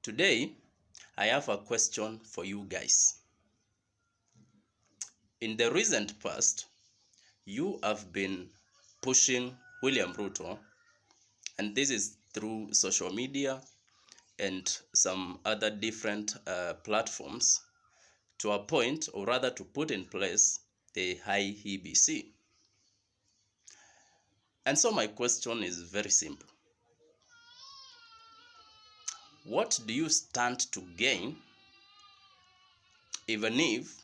Today, I have a question for you guys. In the recent past, you have been pushing William Ruto, and this is through social media and some other different platforms, to a point, or rather to put in place the IEBC. And so my question is very simple. What do you stand to gain even if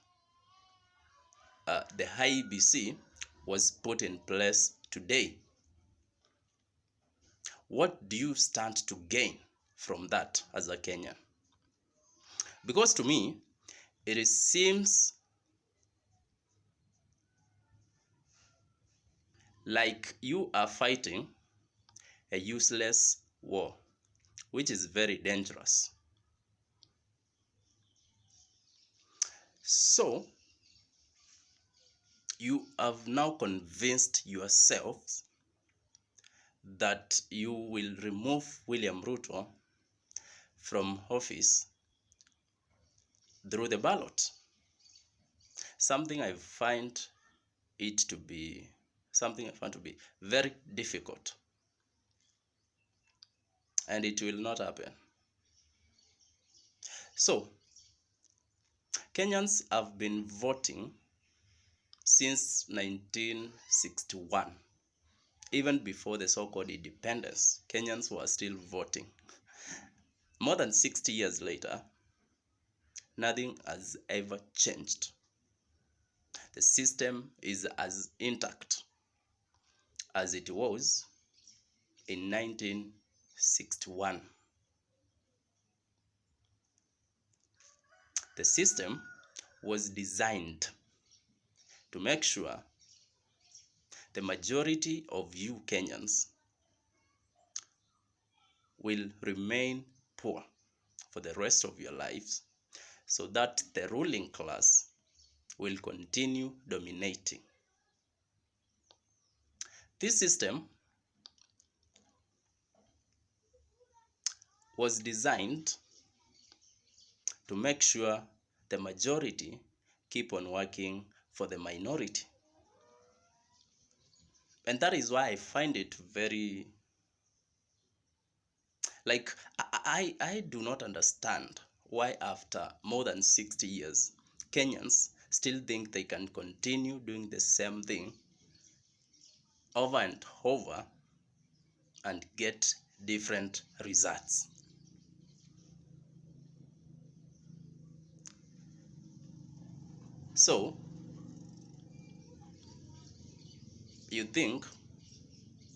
the IEBC was put in place today? What do you stand to gain from that as a Kenyan? Because to me, it seems like you are fighting a useless war, which is very dangerous. So, you have now convinced yourselves that you will remove William Ruto from office through the ballot. Something I find to be very difficult, and it will not happen. So, Kenyans have been voting since 1961. Even before the so-called independence, Kenyans were still voting. More than 60 years later, nothing has ever changed. The system is as intact as it was in 1961. The system was designed to make sure the majority of you Kenyans will remain poor for the rest of your lives, so that the ruling class will continue dominating. This system was designed to make sure the majority keep on working for the minority. And that is why I find it very, I do not understand why after more than 60 years, Kenyans still think they can continue doing the same thing over and over and get different results. So, you think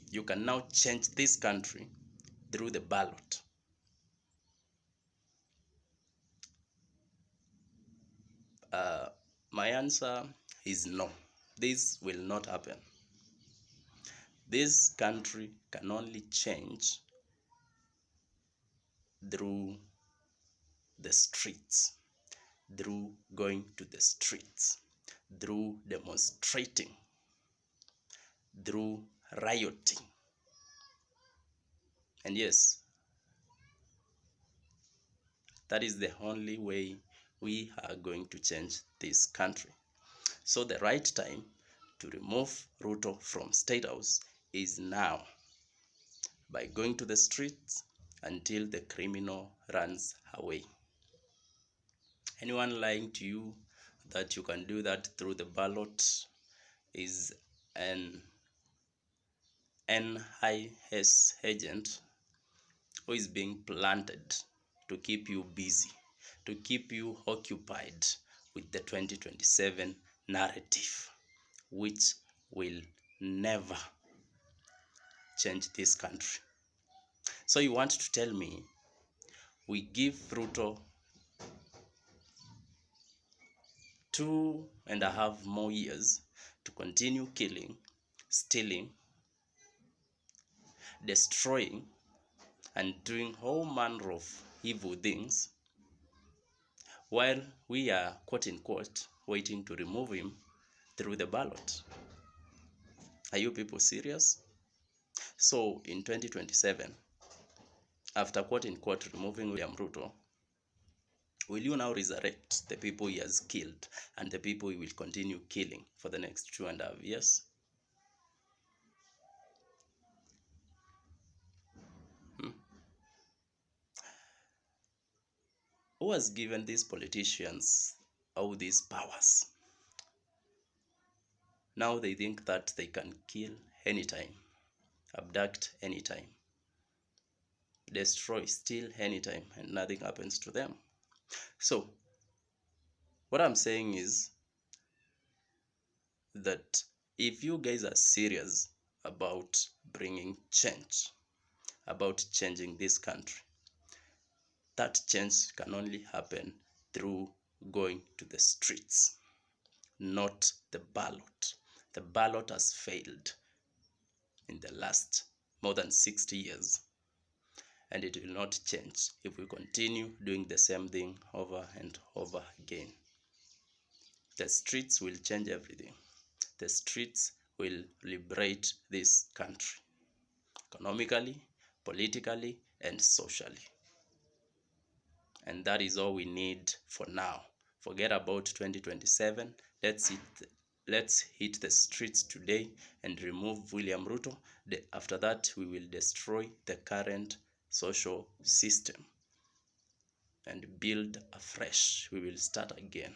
you can now change this country through the ballot? My answer is no. This will not happen. This country can only change through the streets, through going to the streets, through demonstrating, through rioting. And yes, that is the only way we are going to change this country. So the right time to remove Ruto from State House is now, by going to the streets until the criminal runs away. Anyone lying to you that you can do that through the ballot is an NIS agent who is being planted to keep you busy, to keep you occupied with the 2027 narrative, which will never change this country. So you want to tell me we give Ruto 2.5 more years to continue killing, stealing, destroying, and doing all manner of evil things, while we are, quote unquote, waiting to remove him through the ballot? Are you people serious? So in 2027, after quote unquote removing William Ruto, will you now resurrect the people he has killed and the people he will continue killing for the next 2.5 years? Who has given these politicians all these powers? Now they think that they can kill anytime, abduct anytime, destroy, steal anytime, and nothing happens to them. So, what I'm saying is that if you guys are serious about bringing change, about changing this country, that change can only happen through going to the streets, not the ballot. The ballot has failed in the last more than 60 years, and it will not change if we continue doing the same thing over and over again. The streets will change everything. The streets will liberate this country, economically, politically, and socially. And that is all we need for now. Forget about 2027. Let's hit the streets today and remove William Ruto. After that, we will destroy the current social system and build afresh. We will start again.